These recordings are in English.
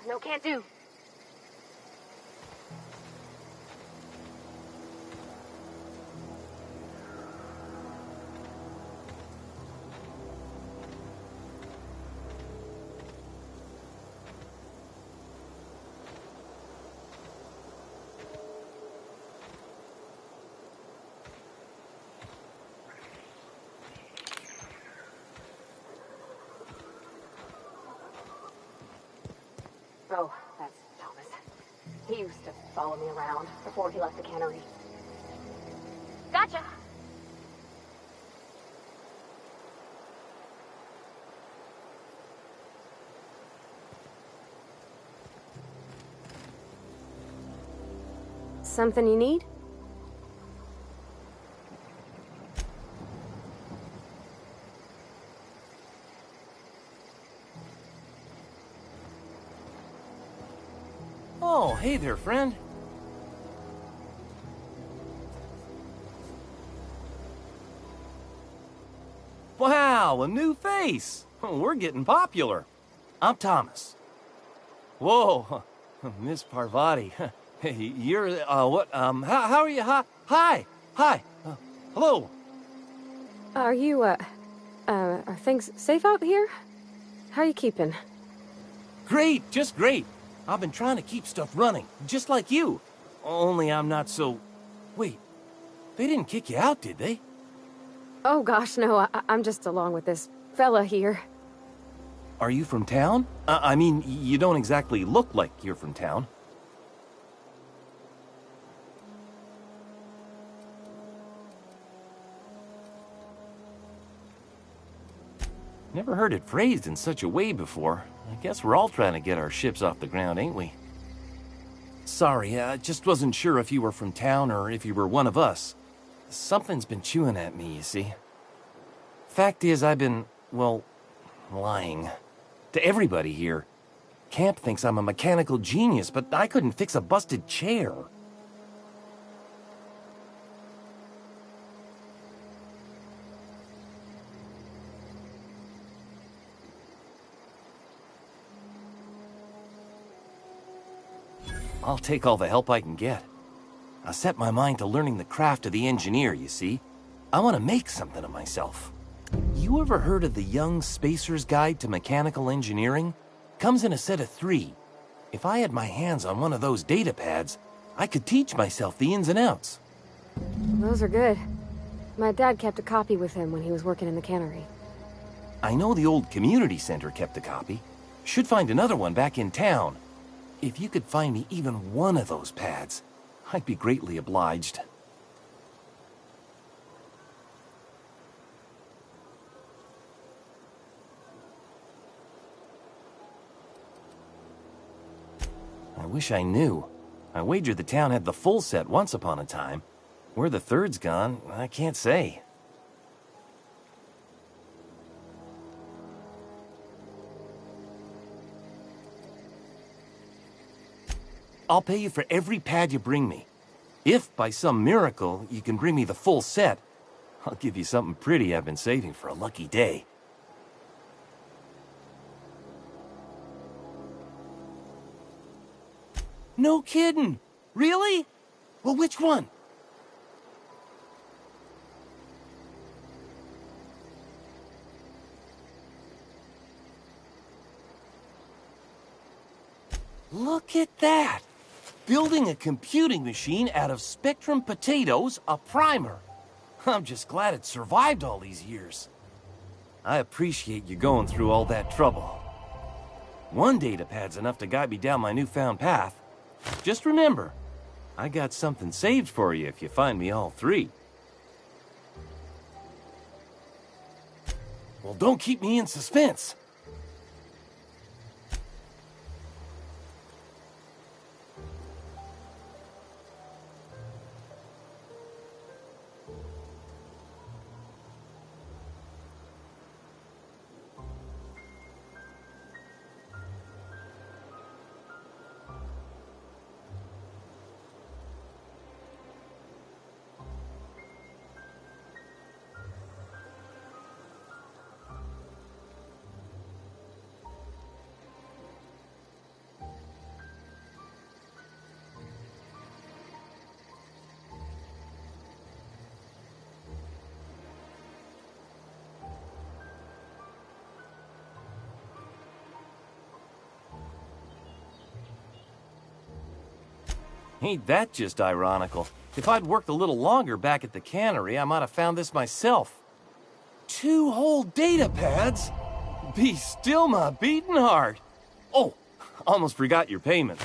No, can't do. Oh, that's Thomas. He used to follow me around before he left the cannery. Gotcha! Something you need? Oh, hey there, friend. Wow, a new face. We're getting popular. I'm Thomas. Whoa, Miss Parvati. Hey, you're, how are you? Hi. Hello. Are you, are things safe out here? How are you keeping? Great, just great. I've been trying to keep stuff running, just like you. Only I'm not so... Wait, they didn't kick you out, did they? Oh gosh, no, I'm just along with this fella here. Are you from town? I mean, you don't exactly look like you're from town. Never heard it phrased in such a way before. I guess we're all trying to get our ships off the ground, ain't we? Sorry, I just wasn't sure if you were from town or if you were one of us. Something's been chewing at me, you see. Fact is, I've been, well, lying. To everybody here. Camp thinks I'm a mechanical genius, but I couldn't fix a busted chair. I'll take all the help I can get. I set my mind to learning the craft of the engineer, you see. I want to make something of myself. You ever heard of the Young Spacer's Guide to Mechanical Engineering? Comes in a set of 3. If I had my hands on one of those data pads, I could teach myself the ins and outs. Those are good. My dad kept a copy with him when he was working in the cannery. I know the old community center kept a copy. Should find another one back in town. If you could find me even one of those pads, I'd be greatly obliged. I wish I knew. I wager the town had the full set once upon a time. Where the third's gone, I can't say. I'll pay you for every pad you bring me. If, by some miracle, you can bring me the full set, I'll give you something pretty I've been saving for a lucky day. No kidding! Really? Well, which one? Look at that! Building a computing machine out of Spectrum potatoes, a primer. I'm just glad it survived all these years. I appreciate you going through all that trouble. One datapad's enough to guide me down my newfound path. Just remember, I got something saved for you if you find me all 3. Well, don't keep me in suspense. Ain't that just ironical? If I'd worked a little longer back at the cannery, I might have found this myself. 2 whole data pads? Be still my beating heart. Oh, almost forgot your payment.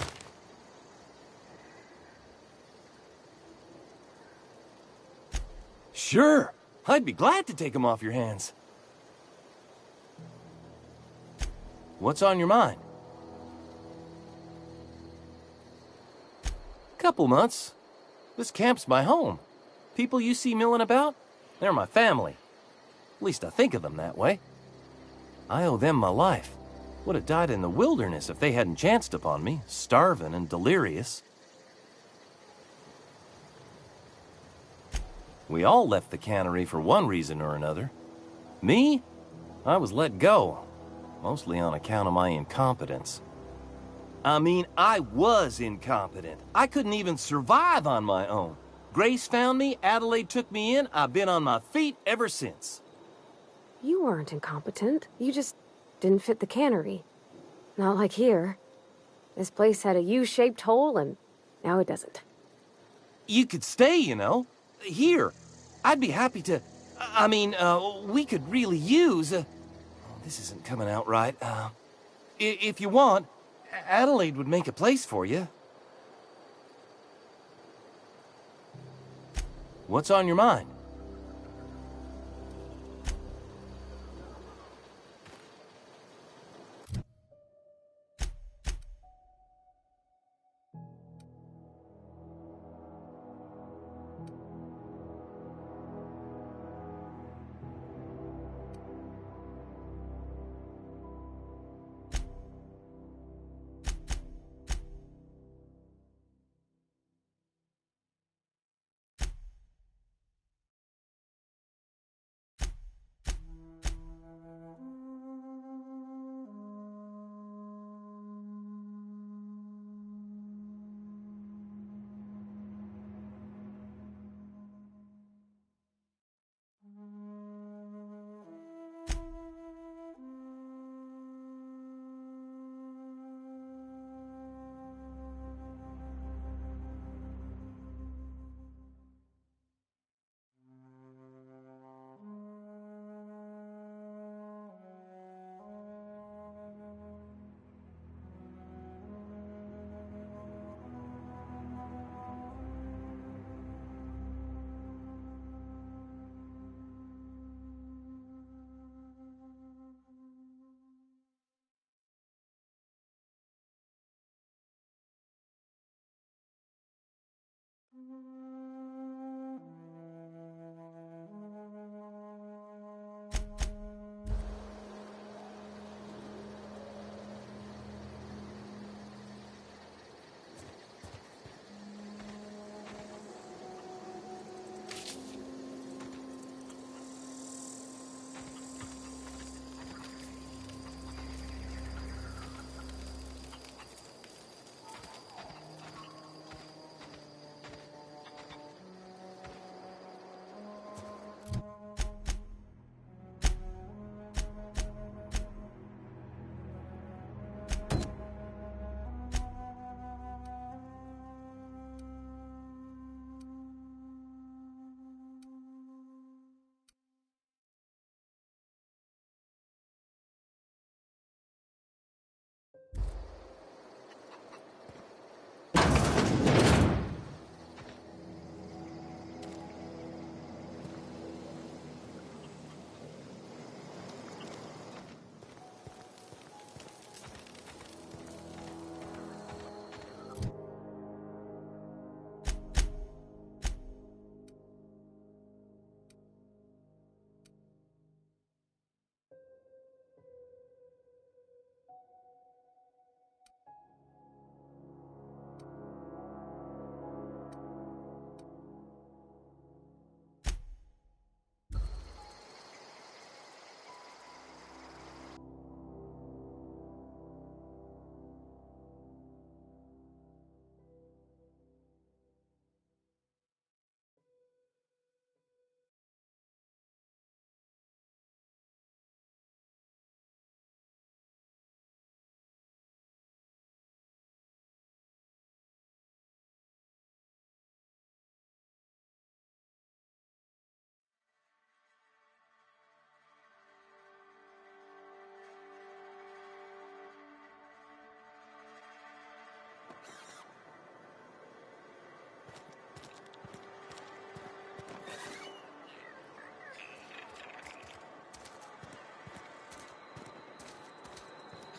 Sure, I'd be glad to take them off your hands. What's on your mind? Couple months. This camp's my home. People you see milling about, they're my family. At least I think of them that way. I owe them my life. Would have died in the wilderness if they hadn't chanced upon me, starving and delirious. We all left the cannery for one reason or another. Me? I was let go, mostly on account of my incompetence. I mean, I was incompetent. I couldn't even survive on my own. Grace found me, Adelaide took me in, I've been on my feet ever since. You weren't incompetent. You just didn't fit the cannery. Not like here. This place had a U-shaped hole, and now it doesn't. You could stay, you know. Here. I'd be happy to... we could really use... this isn't coming out right. If you want, Adelaide would make a place for you. What's on your mind?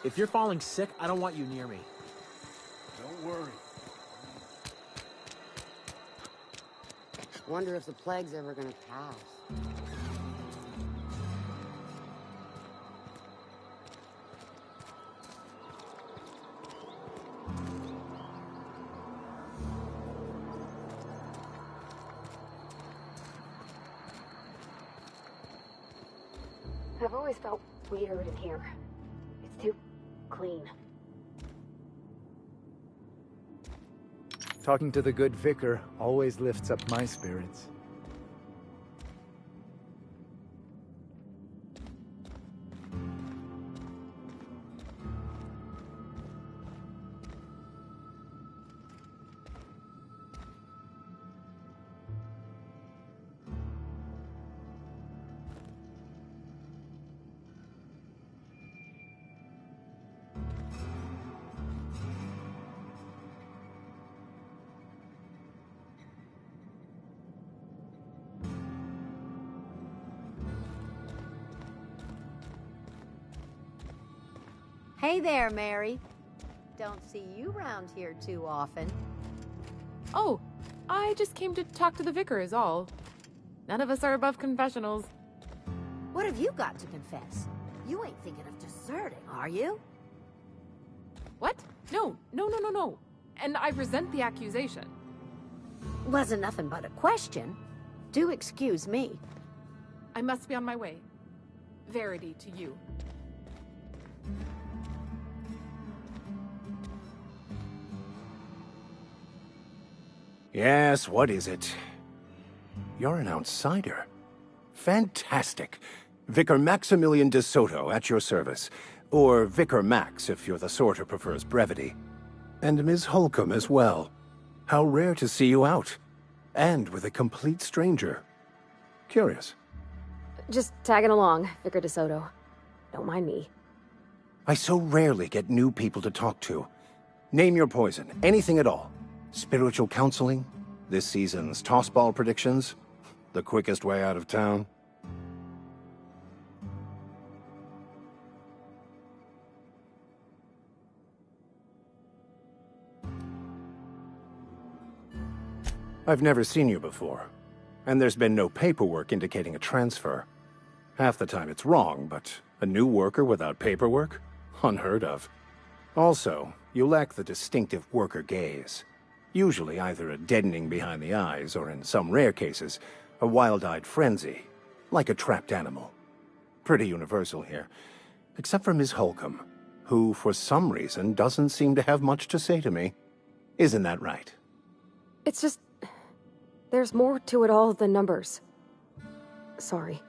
If you're falling sick, I don't want you near me. Don't worry. Wonder if the plague's ever gonna pass. I've always felt weird in here. It's too clean. Talking to the good vicar always lifts up my spirits. Hey there, Mary. Don't see you around here too often. Oh, I just came to talk to the vicar is all. None of us are above confessionals. What have you got to confess? You ain't thinking of deserting, are you? What? No. And I resent the accusation. Wasn't nothing but a question. Do excuse me. I must be on my way. Verity to you. Yes, what is it? You're an outsider. Fantastic. Vicar Maximilian de Soto at your service. Or Vicar Max, if you're the sort who prefers brevity. And Ms. Holcomb as well. How rare to see you out. And with a complete stranger. Curious. Just tagging along, Vicar DeSoto. Don't mind me. I so rarely get new people to talk to. Name your poison, anything at all. Spiritual counseling? This season's tossball predictions? The quickest way out of town? I've never seen you before, and there's been no paperwork indicating a transfer. Half the time it's wrong, but a new worker without paperwork? Unheard of. Also, you lack the distinctive worker gaze. Usually either a deadening behind the eyes, or in some rare cases, a wild-eyed frenzy, like a trapped animal. Pretty universal here, except for Ms. Holcomb, who, for some reason, doesn't seem to have much to say to me. Isn't that right? It's just... there's more to it all than numbers. Sorry.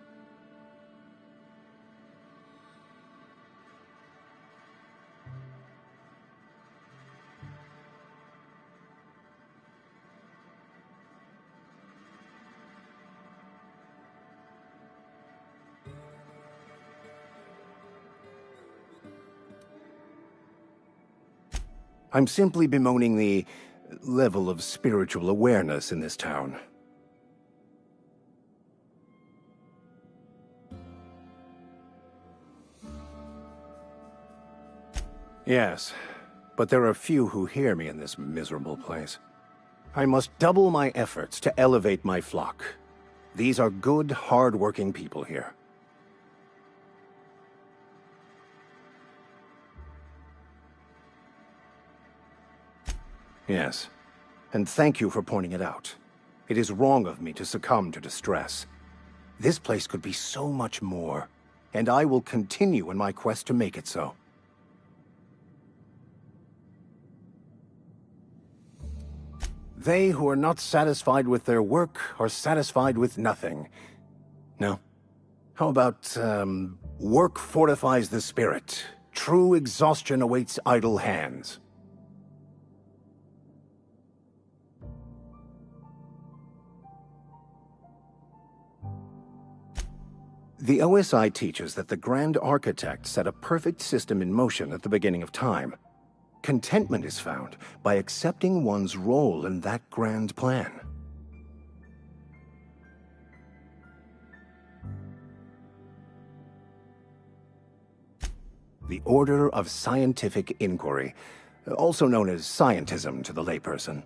I'm simply bemoaning the level of spiritual awareness in this town. Yes, but there are few who hear me in this miserable place. I must double my efforts to elevate my flock. These are good, hard-working people here. Yes, and thank you for pointing it out. It is wrong of me to succumb to distress. This place could be so much more, and I will continue in my quest to make it so. They who are not satisfied with their work are satisfied with nothing. No? How about, work fortifies the spirit. True exhaustion awaits idle hands. The OSI teaches that the Grand Architect set a perfect system in motion at the beginning of time. Contentment is found by accepting one's role in that grand plan. The Order of Scientific Inquiry, also known as scientism to the layperson.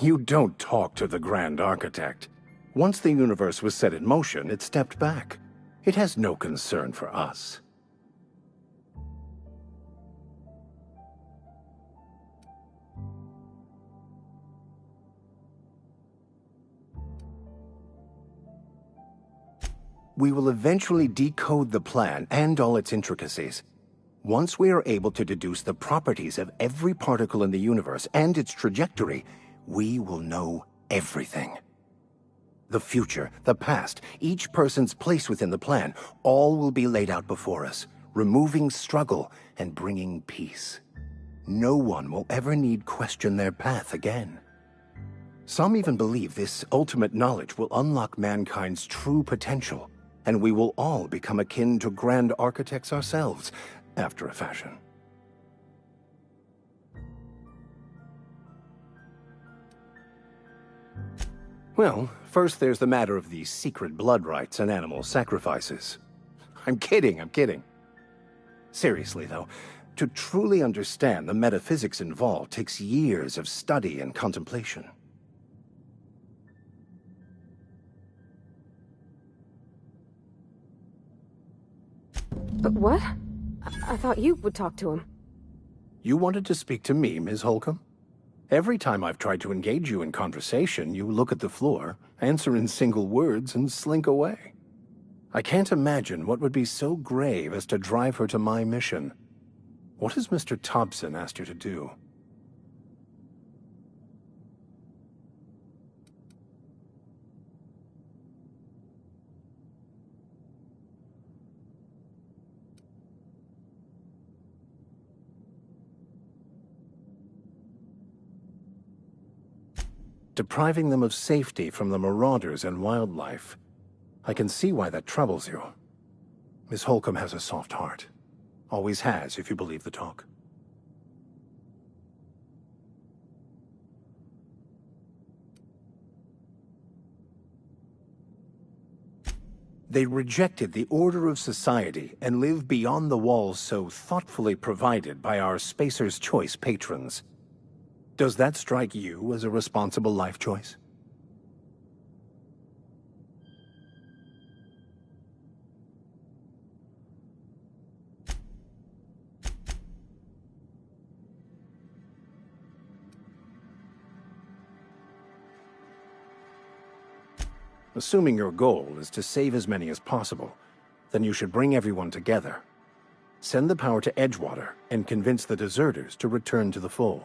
You don't talk to the Grand Architect. Once the universe was set in motion, it stepped back. It has no concern for us. We will eventually decode the plan and all its intricacies. Once we are able to deduce the properties of every particle in the universe and its trajectory, we will know everything. The future, the past, each person's place within the plan, all will be laid out before us, removing struggle and bringing peace. No one will ever need question their path again. Some even believe this ultimate knowledge will unlock mankind's true potential, and we will all become akin to grand architects ourselves, after a fashion. Well, first there's the matter of the secret blood rites and animal sacrifices. I'm kidding. Seriously, though, to truly understand the metaphysics involved takes years of study and contemplation. But what? I thought you would talk to him. You wanted to speak to me, Ms. Holcomb? Every time I've tried to engage you in conversation, you look at the floor, answer in single words, and slink away. I can't imagine what would be so grave as to drive her to my mission. What has Mr. Thompson asked you to do? Depriving them of safety from the marauders and wildlife. I can see why that troubles you. Miss Holcomb has a soft heart. Always has, if you believe the talk. They rejected the order of society and live beyond the walls so thoughtfully provided by our Spacer's Choice patrons. Does that strike you as a responsible life choice? Assuming your goal is to save as many as possible, then you should bring everyone together. Send the power to Edgewater and convince the deserters to return to the fold.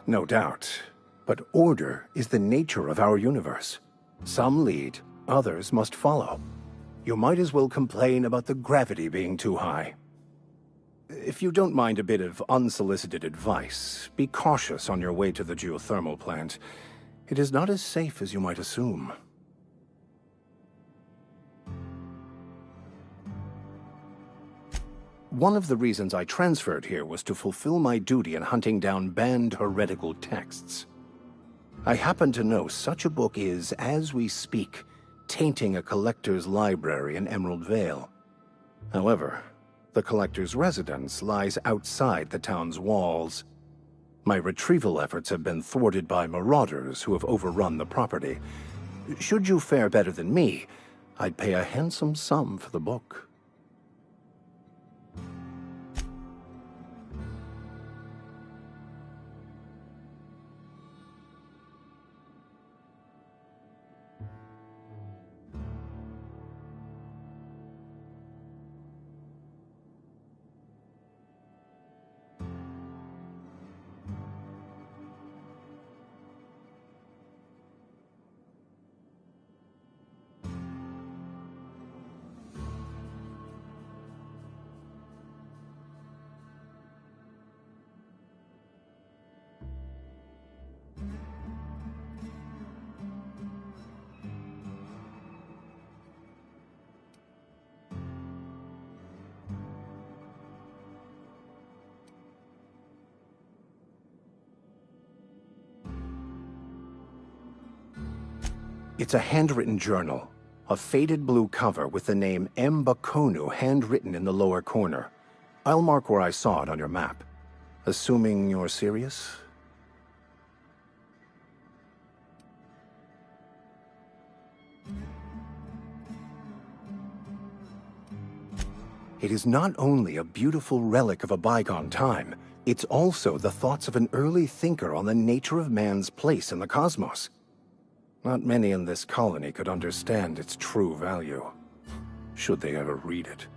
No doubt. But order is the nature of our universe. Some lead, others must follow. You might as well complain about the gravity being too high. If you don't mind a bit of unsolicited advice, be cautious on your way to the geothermal plant. It is not as safe as you might assume. One of the reasons I transferred here was to fulfill my duty in hunting down banned heretical texts. I happen to know such a book is, as we speak, tainting a collector's library in Emerald Vale. However, the collector's residence lies outside the town's walls. My retrieval efforts have been thwarted by marauders who have overrun the property. Should you fare better than me, I'd pay a handsome sum for the book. It's a handwritten journal. A faded blue cover with the name M. Bakonu handwritten in the lower corner. I'll mark where I saw it on your map. Assuming you're serious? It is not only a beautiful relic of a bygone time, it's also the thoughts of an early thinker on the nature of man's place in the cosmos. Not many in this colony could understand its true value, should they ever read it.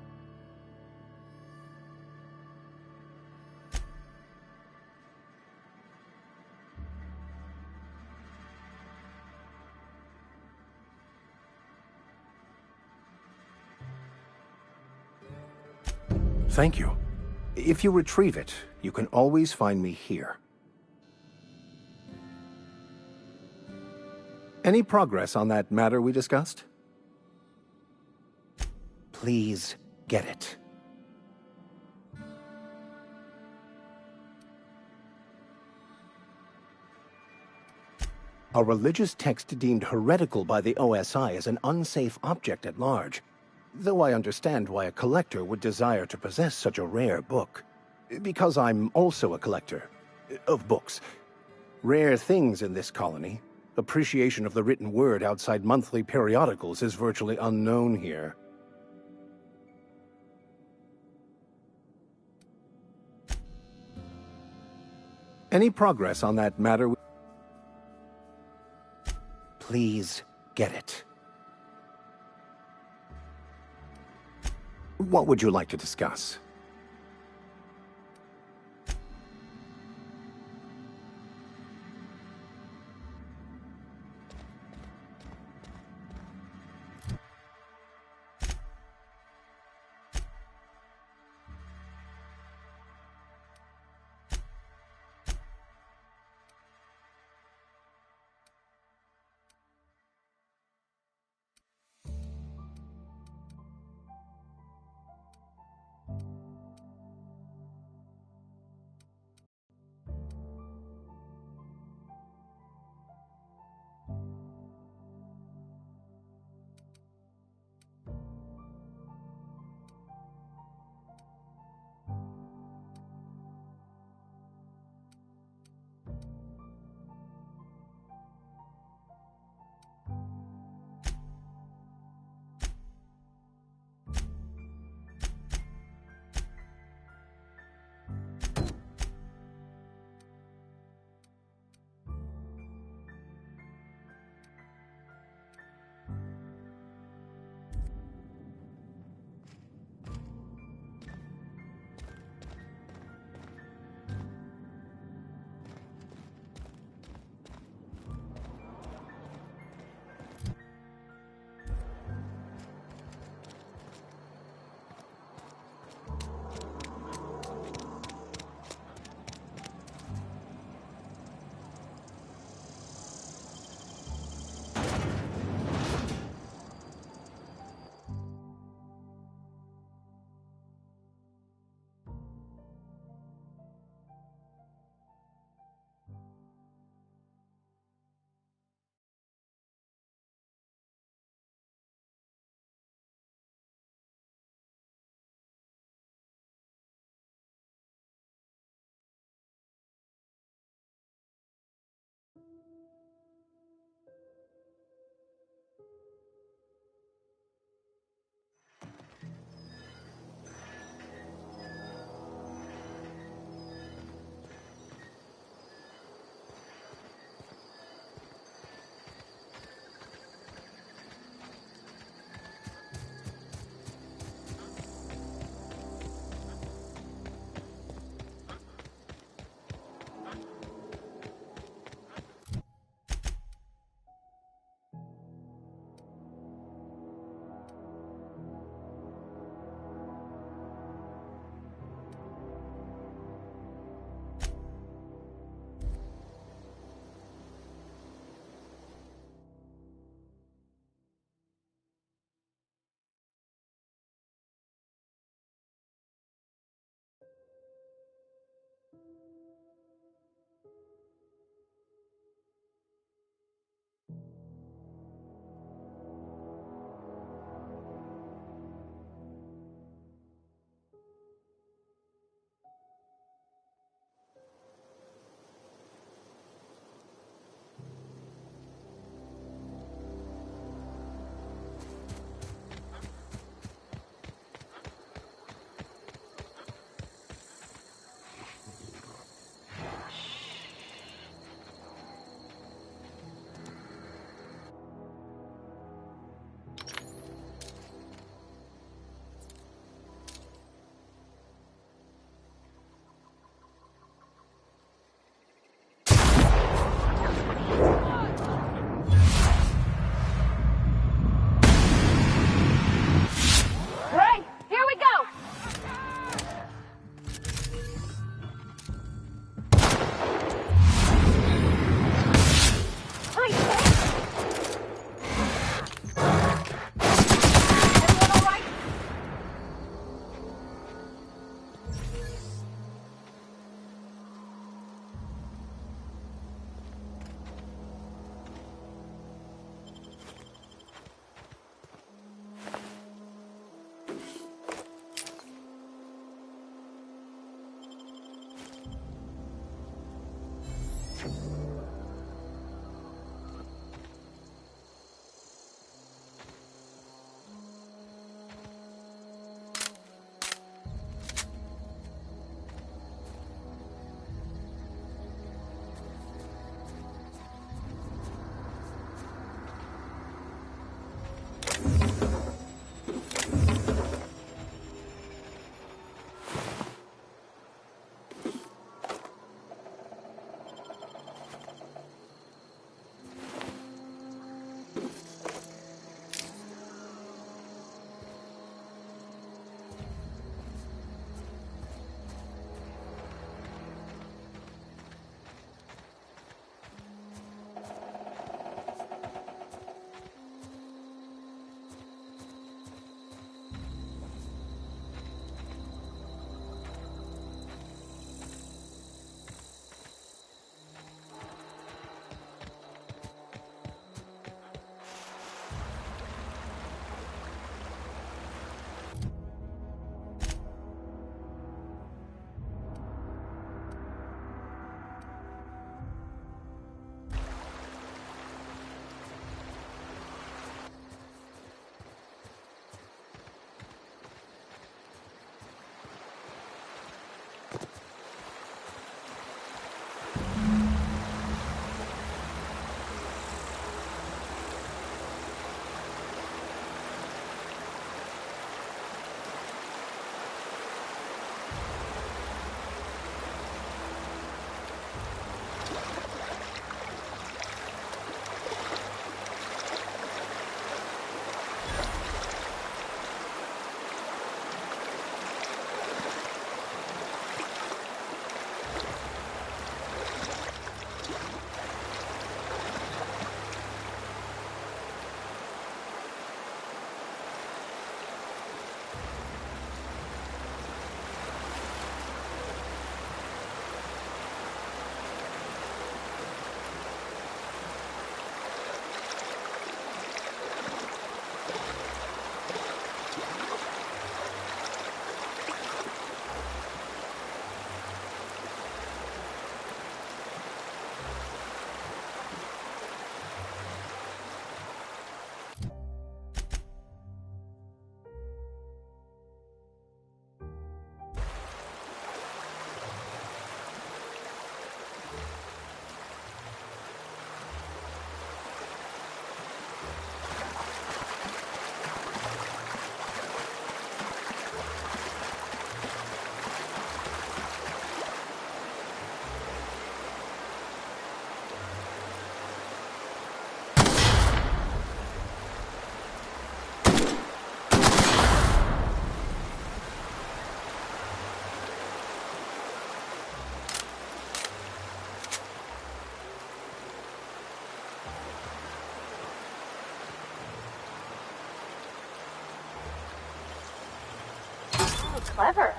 Thank you. If you retrieve it, you can always find me here. Any progress on that matter we discussed? Please get it. A religious text deemed heretical by the OSI is an unsafe object at large, though I understand why a collector would desire to possess such a rare book. Because I'm also a collector of books. Rare things in this colony. Appreciation of the written word outside monthly periodicals is virtually unknown here. Any progress on that matter? Please get it. What would you like to discuss? Clever.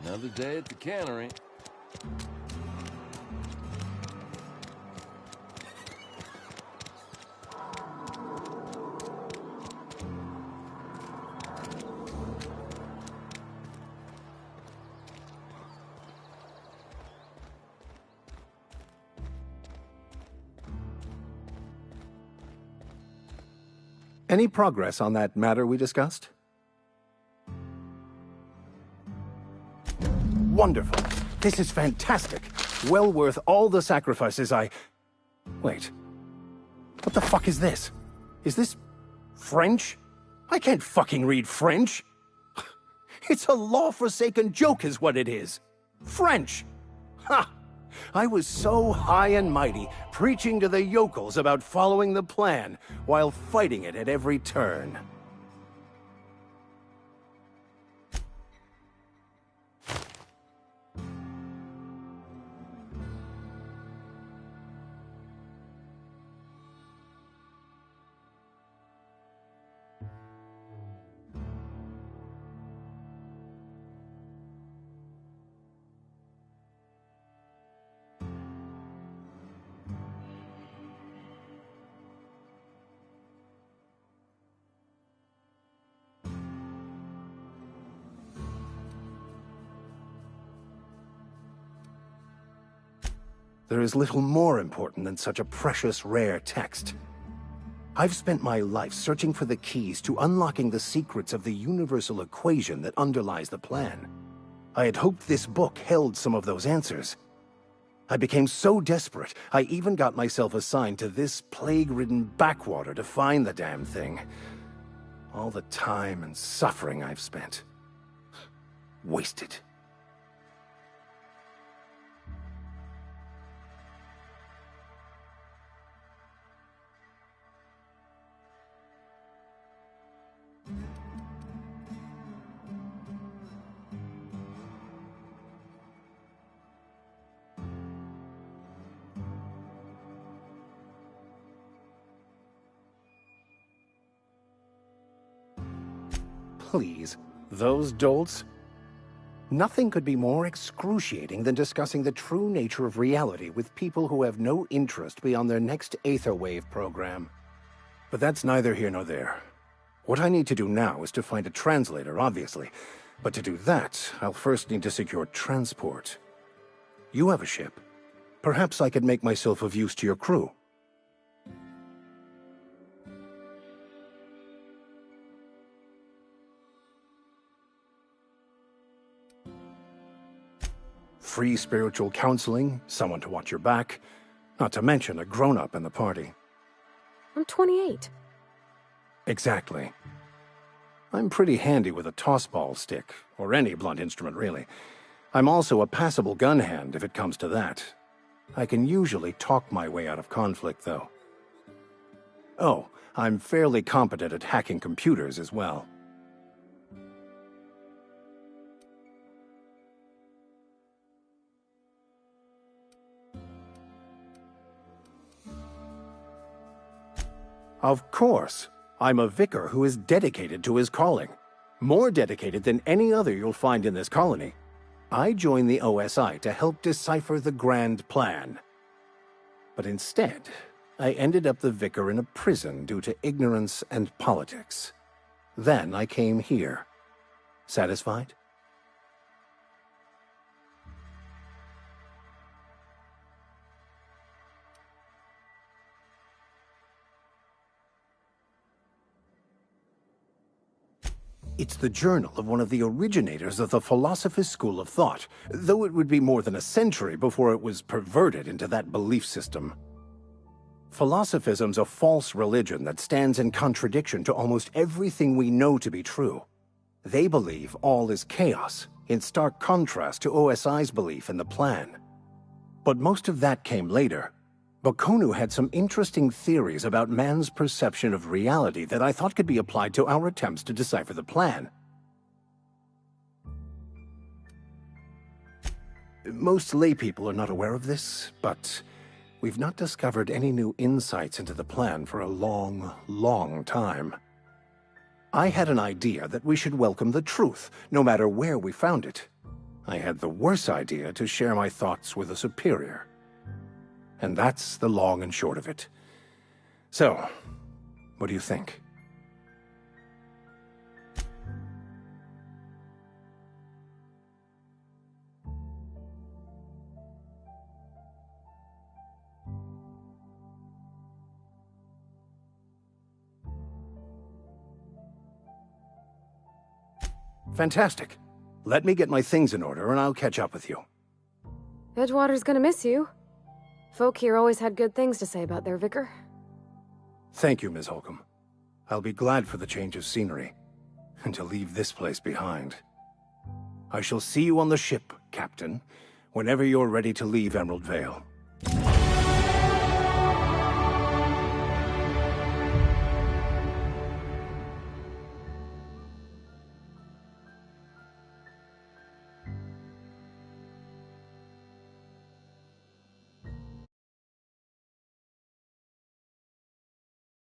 Another day at the cannery. Any progress on that matter we discussed? Wonderful. This is fantastic. Well worth all the sacrifices I... Wait. What the fuck is this? Is this... French? I can't fucking read French. It's a law-forsaken joke is what it is. French. Ha! I was so high and mighty, preaching to the yokels about following the plan, while fighting it at every turn. There is little more important than such a precious, rare text. I've spent my life searching for the keys to unlocking the secrets of the universal equation that underlies the plan. I had hoped this book held some of those answers. I became so desperate, I even got myself assigned to this plague-ridden backwater to find the damn thing. All the time and suffering I've spent. Wasted. Please, those dolts? Nothing could be more excruciating than discussing the true nature of reality with people who have no interest beyond their next Aetherwave program. But that's neither here nor there. What I need to do now is to find a translator, obviously. But to do that, I'll first need to secure transport. You have a ship. Perhaps I could make myself of use to your crew. Free spiritual counseling, someone to watch your back, not to mention a grown-up in the party. I'm 28. Exactly. I'm pretty handy with a tossball stick, or any blunt instrument, really. I'm also a passable gun hand, if it comes to that. I can usually talk my way out of conflict, though. Oh, I'm fairly competent at hacking computers as well. Of course. I'm a vicar who is dedicated to his calling. More dedicated than any other you'll find in this colony. I joined the OSI to help decipher the grand plan. But instead, I ended up the vicar in a prison due to ignorance and politics. Then I came here. Satisfied? It's the journal of one of the originators of the Philosopher's School of Thought, though it would be more than a century before it was perverted into that belief system. Philosophism's a false religion that stands in contradiction to almost everything we know to be true. They believe all is chaos, in stark contrast to OSI's belief in the plan. But most of that came later. Bokonu had some interesting theories about man's perception of reality that I thought could be applied to our attempts to decipher the plan. Most laypeople are not aware of this, but we've not discovered any new insights into the plan for a long, long time. I had an idea that we should welcome the truth, no matter where we found it. I had the worse idea to share my thoughts with a superior. And that's the long and short of it. So, what do you think? Fantastic. Let me get my things in order and I'll catch up with you. Edgewater's gonna miss you. Folk here always had good things to say about their vicar. Thank you, Ms. Holcomb. I'll be glad for the change of scenery, and to leave this place behind. I shall see you on the ship, Captain, whenever you're ready to leave Emerald Vale.